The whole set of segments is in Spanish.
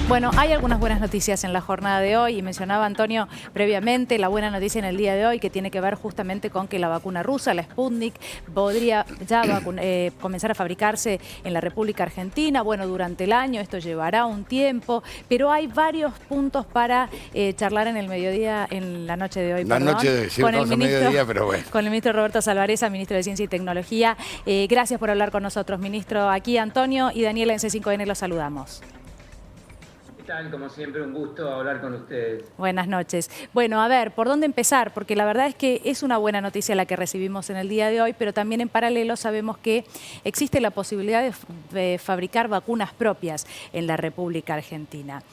Bueno, hay algunas buenas noticias en la jornada de hoy y mencionaba Antonio previamente la buena noticia en el día de hoy que tiene que ver justamente con que la vacuna rusa, la Sputnik, podría ya comenzar a fabricarse en la República Argentina. Bueno, durante el año esto llevará un tiempo, pero hay varios puntos para charlar en el mediodía, en la noche de hoy, La noche de sí, con el estamos a mediodía, pero bueno. Con el ministro Roberto Salvarezza, ministro de Ciencia y Tecnología. Gracias por hablar con nosotros, ministro. Aquí Antonio y Daniela en C5N los saludamos. ¿Qué tal? Como siempre, un gusto hablar con ustedes. Buenas noches. Bueno, a ver, ¿por dónde empezar? Porque la verdad es que es una buena noticia la que recibimos en el día de hoy, pero también en paralelo sabemos que existe la posibilidad de fabricar vacunas propias en la República Argentina.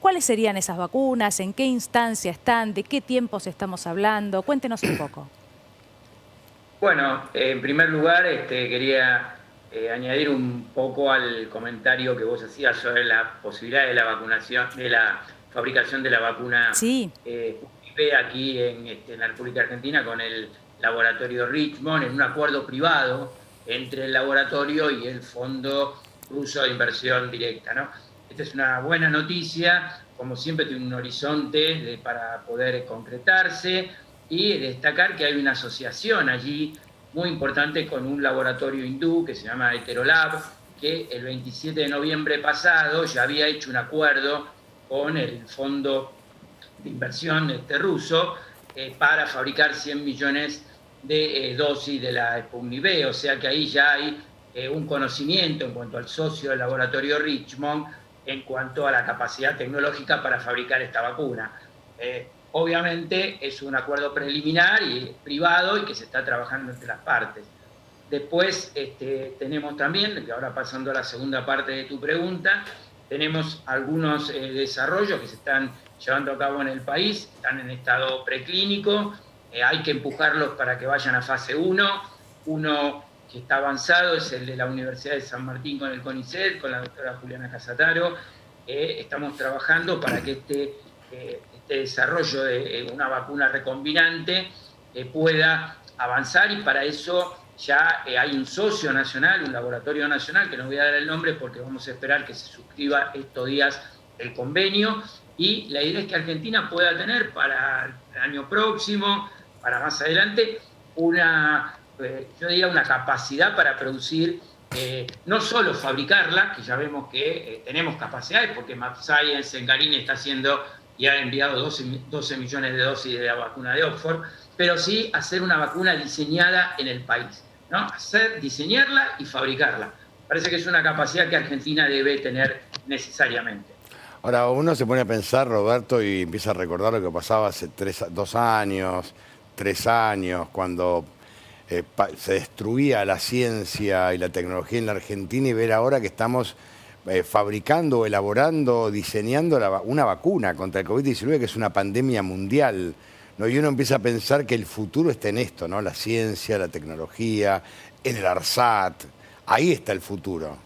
¿Cuáles serían esas vacunas? ¿En qué instancia están? ¿De qué tiempos estamos hablando? Cuéntenos un poco. Bueno, en primer lugar, quería añadir un poco al comentario que vos hacías sobre la posibilidad de la vacunación, de la fabricación de la vacuna sí. aquí en la República Argentina con el laboratorio Richmond, en un acuerdo privado entre el laboratorio y el Fondo Ruso de Inversión Directa, ¿no? Esta es una buena noticia, como siempre tiene un horizonte para poder concretarse, y destacar que hay una asociación allí muy importante con un laboratorio hindú que se llama Heterolab, que el 27 de noviembre pasado ya había hecho un acuerdo con el Fondo de Inversión ruso para fabricar 100 millones de dosis de la Sputnik V, o sea que ahí ya hay un conocimiento en cuanto al socio del laboratorio Richmond en cuanto a la capacidad tecnológica para fabricar esta vacuna. Obviamente es un acuerdo preliminar y privado y que se está trabajando entre las partes. Después tenemos también, que ahora pasando a la segunda parte de tu pregunta, tenemos algunos desarrollos que se están llevando a cabo en el país, están en estado preclínico, hay que empujarlos para que vayan a fase 1. Uno que está avanzado es el de la Universidad de San Martín con el CONICET, con la doctora Juliana Casataro. Estamos trabajando para que este desarrollo de una vacuna recombinante pueda avanzar, y para eso ya hay un socio nacional, un laboratorio nacional, que no voy a dar el nombre porque vamos a esperar que se suscriba estos días el convenio, y la idea es que Argentina pueda tener para el año próximo, para más adelante, yo diría una capacidad para producir, no solo fabricarla, que ya vemos que tenemos capacidades, porque MapScience en Garín está haciendo y ha enviado 12 millones de dosis de la vacuna de Oxford, pero sí hacer una vacuna diseñada en el país, ¿no? Diseñarla y fabricarla. Parece que es una capacidad que Argentina debe tener necesariamente. Ahora, uno se pone a pensar, Roberto, y empieza a recordar lo que pasaba hace 2 años, 3 años, cuando se destruía la ciencia y la tecnología en la Argentina, y ver ahora que estamos fabricando, elaborando, diseñando una vacuna contra el COVID-19, que es una pandemia mundial, ¿no? Y uno empieza a pensar que el futuro está en esto, ¿no? La ciencia, la tecnología, en el ARSAT, ahí está el futuro.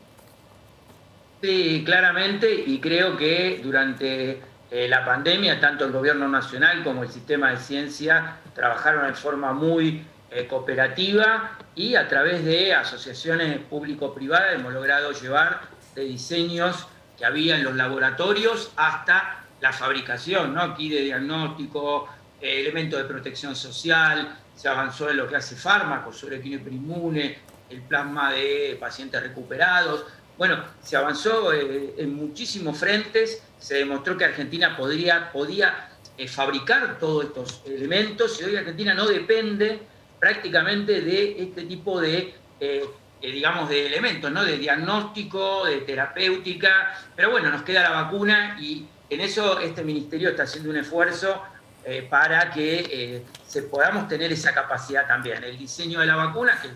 Sí, claramente, y creo que durante la pandemia, tanto el gobierno nacional como el sistema de ciencia trabajaron de forma muy cooperativa, y a través de asociaciones público-privadas hemos logrado llevar de diseños que había en los laboratorios hasta la fabricación, ¿no? Aquí de diagnóstico, elementos de protección social, se avanzó en lo que hace fármacos sobre quinoprimimunes, el plasma de pacientes recuperados. Bueno, se avanzó en muchísimos frentes, se demostró que Argentina podía fabricar todos estos elementos, y hoy Argentina no depende prácticamente de este tipo de digamos, de elementos, ¿no? De diagnóstico, de terapéutica, pero bueno, nos queda la vacuna, y en eso este ministerio está haciendo un esfuerzo para que podamos tener esa capacidad también. El diseño de la vacuna, que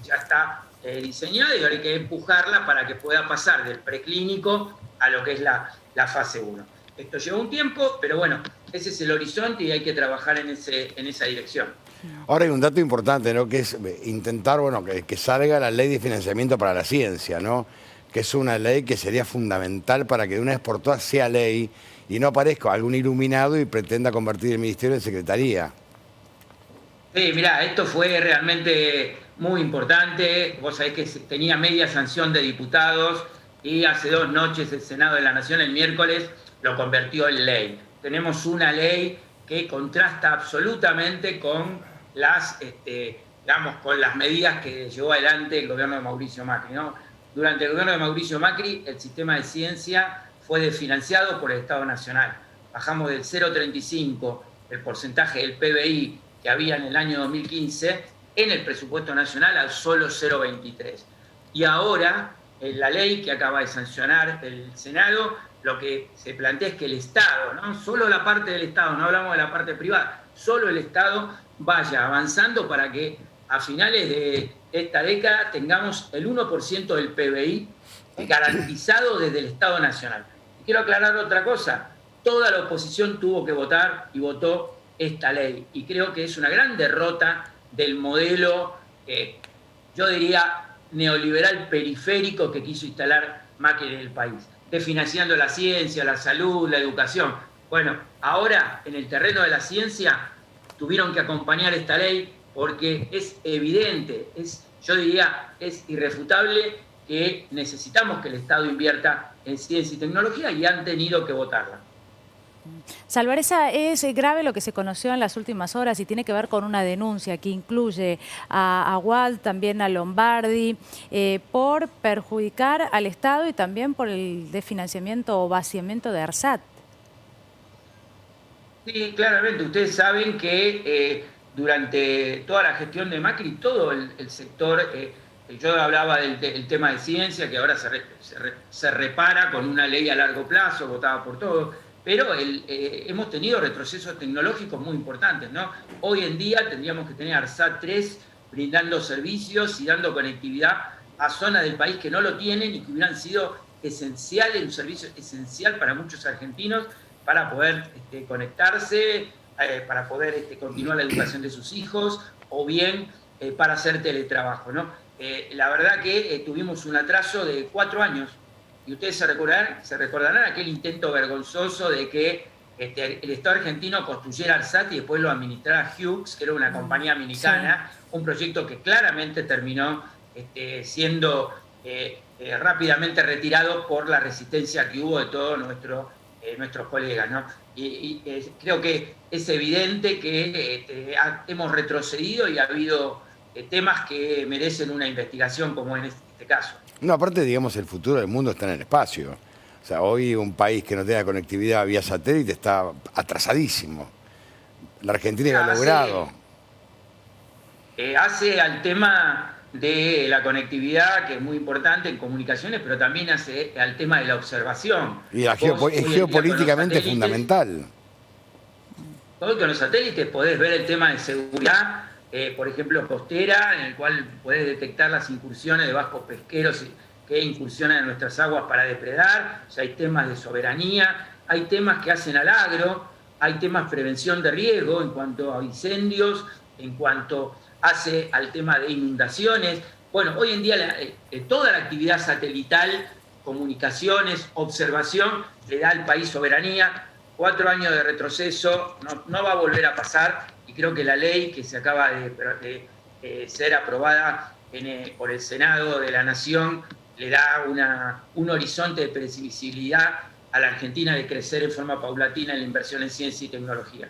ya está diseñada, y ahora hay que empujarla para que pueda pasar del preclínico a lo que es la fase 1. Esto lleva un tiempo, pero bueno, ese es el horizonte y hay que trabajar en esa dirección. Ahora hay un dato importante, ¿no? Que es intentar, bueno, que salga la ley de financiamiento para la ciencia, ¿no? Que es una ley que sería fundamental para que de una vez por todas sea ley y no aparezca algún iluminado y pretenda convertir el ministerio en secretaría. Sí, mirá, esto fue realmente muy importante. Vos sabés que tenía media sanción de diputados y hace 2 noches el Senado de la Nación, el miércoles, lo convirtió en ley. Tenemos una ley que contrasta absolutamente con las, con las medidas que llevó adelante el gobierno de Mauricio Macri, ¿no? Durante el gobierno de Mauricio Macri, el sistema de ciencia fue desfinanciado por el Estado Nacional. Bajamos del 0,35 el porcentaje del PBI que había en el año 2015 en el presupuesto nacional al solo 0,23. Y ahora, en la ley que acaba de sancionar el Senado, lo que se plantea es que el Estado, ¿no? Solo la parte del Estado, no hablamos de la parte privada, solo el Estado vaya avanzando para que a finales de esta década tengamos el 1% del PBI garantizado desde el Estado Nacional. Y quiero aclarar otra cosa, toda la oposición tuvo que votar y votó esta ley. Y creo que es una gran derrota del modelo, yo diría, neoliberal periférico que quiso instalar Macri en el país, desfinanciando la ciencia, la salud, la educación. Bueno, ahora en el terreno de la ciencia tuvieron que acompañar esta ley porque es evidente, yo diría, es irrefutable que necesitamos que el Estado invierta en ciencia y tecnología y han tenido que votarla. Salvarezza, es grave lo que se conoció en las últimas horas y tiene que ver con una denuncia que incluye a Walt, también a Lombardi, por perjudicar al Estado y también por el desfinanciamiento o vaciamiento de ARSAT. Sí, claramente. Ustedes saben que durante toda la gestión de Macri, todo el sector, yo hablaba del tema de ciencia, que ahora se repara con una ley a largo plazo, votada por todos, pero hemos tenido retrocesos tecnológicos muy importantes, ¿no? Hoy en día tendríamos que tener ARSAT 3 brindando servicios y dando conectividad a zonas del país que no lo tienen y que hubieran sido esenciales, un servicio esencial para muchos argentinos para poder conectarse, para poder continuar la educación de sus hijos o bien para hacer teletrabajo, ¿no? La verdad que tuvimos un atraso de 4 años. Y ustedes se recordarán aquel intento vergonzoso de que el Estado argentino construyera ARSAT y después lo administrara Hughes, que era una compañía americana, sí. Un proyecto que claramente terminó siendo rápidamente retirado por la resistencia que hubo de todos nuestros colegas, ¿no? Y creo que es evidente que hemos retrocedido y ha habido temas que merecen una investigación como en este caso. No, aparte, digamos, el futuro del mundo está en el espacio. O sea, hoy un país que no tenga conectividad vía satélite está atrasadísimo. La Argentina lo ha logrado. Hace al tema de la conectividad, que es muy importante en comunicaciones, pero también hace al tema de la observación. Y es geopolíticamente fundamental. Hoy con los satélites podés ver el tema de seguridad, por ejemplo, costera, en el cual podés detectar las incursiones de barcos pesqueros que incursionan en nuestras aguas para depredar. O sea, hay temas de soberanía, hay temas que hacen al agro, hay temas de prevención de riesgo en cuanto a incendios, en cuanto hace al tema de inundaciones. Bueno, hoy en día toda la actividad satelital, comunicaciones, observación, le da al país soberanía. 4 años de retroceso no va a volver a pasar. Y creo que la ley que se acaba de ser aprobada por el Senado de la Nación le da un horizonte de previsibilidad a la Argentina de crecer en forma paulatina en la inversión en ciencia y tecnología.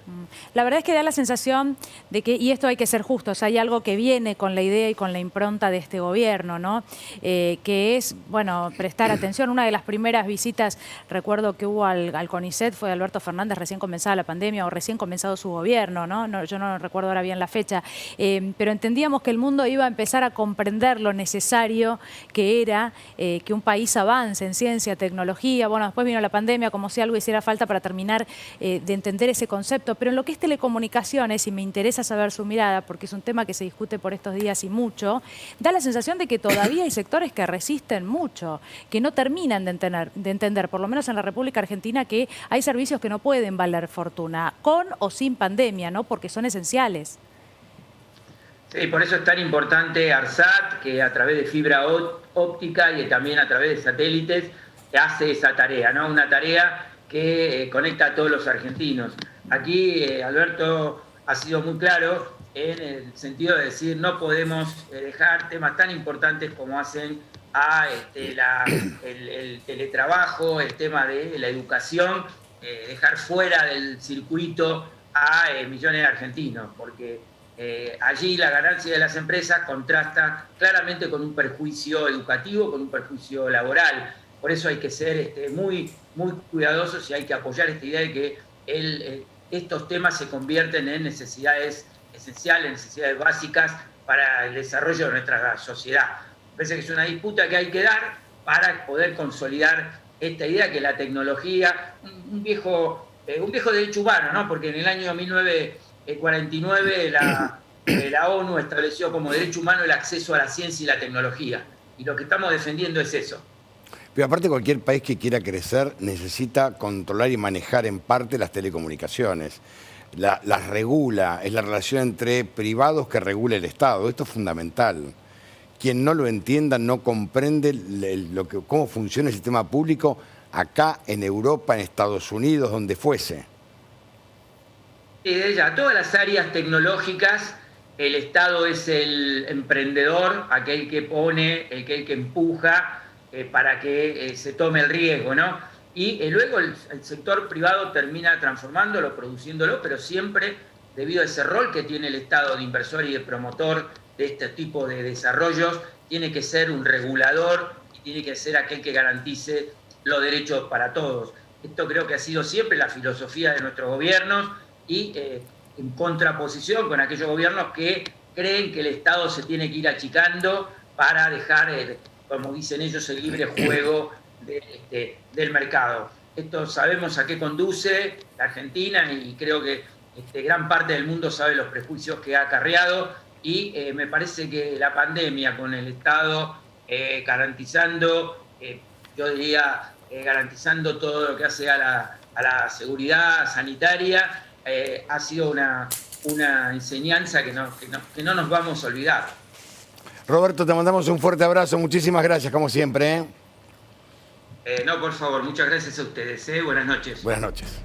La verdad es que da la sensación de que, y esto hay que ser justos, hay algo que viene con la idea y con la impronta de este gobierno, ¿no? Que es, bueno, prestar atención. Una de las primeras visitas, recuerdo que hubo al CONICET, fue Alberto Fernández, recién comenzada la pandemia o recién comenzado su gobierno, ¿no? Yo no recuerdo ahora bien la fecha, pero entendíamos que el mundo iba a empezar a comprender lo necesario que era que un país avance en ciencia, tecnología. Bueno, después vino la pandemia, como si algo hiciera falta para terminar de entender ese concepto, pero en lo que es telecomunicaciones, y me interesa saber su mirada, porque es un tema que se discute por estos días y mucho, da la sensación de que todavía hay sectores que resisten mucho, que no terminan de entender, por lo menos en la República Argentina, que hay servicios que no pueden valer fortuna, con o sin pandemia, ¿no? Porque son esenciales. Sí, por eso es tan importante ARSAT, que a través de fibra óptica y también a través de satélites hace esa tarea, ¿no? Una tarea que conecta a todos los argentinos. Aquí Alberto ha sido muy claro en el sentido de decir no podemos dejar temas tan importantes como hacen a el teletrabajo, el tema de la educación, dejar fuera del circuito a millones de argentinos, porque allí la ganancia de las empresas contrasta claramente con un perjuicio educativo, con un perjuicio laboral. Por eso hay que ser muy cuidadosos y hay que apoyar esta idea de que estos temas se convierten en necesidades esenciales, necesidades básicas para el desarrollo de nuestra sociedad. Me parece que es una disputa que hay que dar para poder consolidar esta idea que la tecnología, un viejo derecho humano, ¿no? Porque en el año 1949 la ONU estableció como derecho humano el acceso a la ciencia y la tecnología. Y lo que estamos defendiendo es eso. Pero aparte, cualquier país que quiera crecer necesita controlar y manejar en parte las telecomunicaciones. Las regula, es la relación entre privados que regula el Estado. Esto es fundamental. Quien no lo entienda no comprende cómo funciona el sistema público acá, en Europa, en Estados Unidos, donde fuese. Y de ella, todas las áreas tecnológicas, el Estado es el emprendedor, aquel que pone, aquel que empuja para que se tome el riesgo, ¿no? Y luego el sector privado termina transformándolo, produciéndolo, pero siempre debido a ese rol que tiene el Estado de inversor y de promotor de este tipo de desarrollos, tiene que ser un regulador y tiene que ser aquel que garantice los derechos para todos. Esto creo que ha sido siempre la filosofía de nuestros gobiernos y en contraposición con aquellos gobiernos que creen que el Estado se tiene que ir achicando para dejar, como dicen ellos, el libre juego del mercado. Esto sabemos a qué conduce la Argentina y creo que gran parte del mundo sabe los prejuicios que ha acarreado y me parece que la pandemia con el Estado garantizando, yo diría, garantizando todo lo que hace a la seguridad sanitaria, ha sido una enseñanza que no nos vamos a olvidar. Roberto, te mandamos un fuerte abrazo. Muchísimas gracias, como siempre. No, por favor, muchas gracias a ustedes. Buenas noches. Buenas noches.